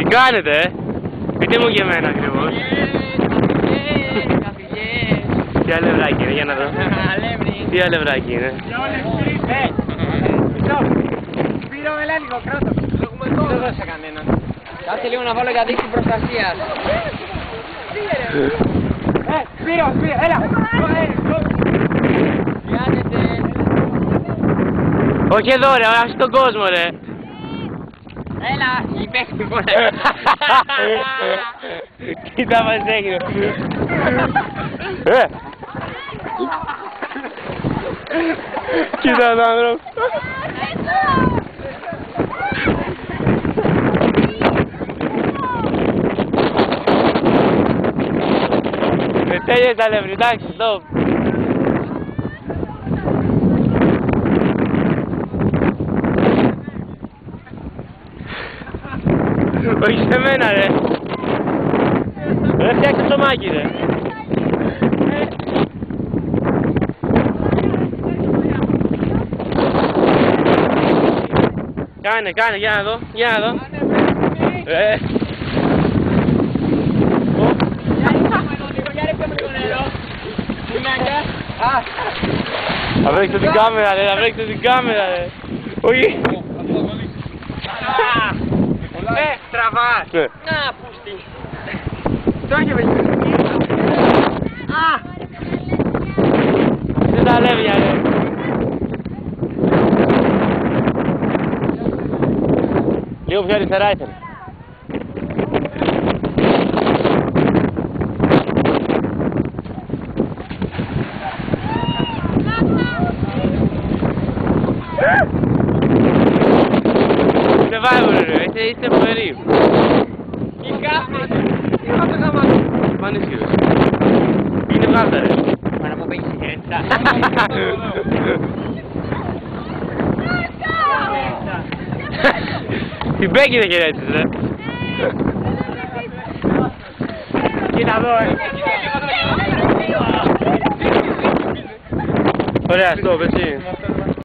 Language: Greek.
κάνετε, πείτε μου και εμένα ακριβώς. Τι αλευράκι είναι, για να δω. Τι αλευράκι είναι. Σπύρο, έλα λίγο, κράτο. Δεν δώσε κανέναν. Κάτσε λίγο να βάλω για δίκτυο προστασίας. Σπύρο, έλα. Τι κάνετε? Όχι εδώ ρε, άσε τον κόσμο ρε. Έλα, υπέχτη πole. Κοίτα μας έγινε. Κοίτα τον άνθρωπο. Τέλειες τα λεύρη, εντάξει, stop. Όχι σε μένα ρε. Ρε φτιάξε το μάκι ρε. Κάνε, για να δω, Θα βρέξω την κάμερα ρε, Όχι. Στραβάς. Να, πούστη. Τώρα βρίσκεις. Δεν τα λέβια ρε. Λίγο πιο αριστερά ήθελε. Είναι βάβουνε ρε, είστε φοβεροί. Τι κάθεσαι. Τι θα το χαμάσαι. Πανίσχυρος. Είναι βγάλτα ρε. Μα να μου πέγεις σιγαρετά. Την Μπέκη δεν χαιρέτησες ρε. Κοίτα εδώ Ωραία, στοπ εσύ.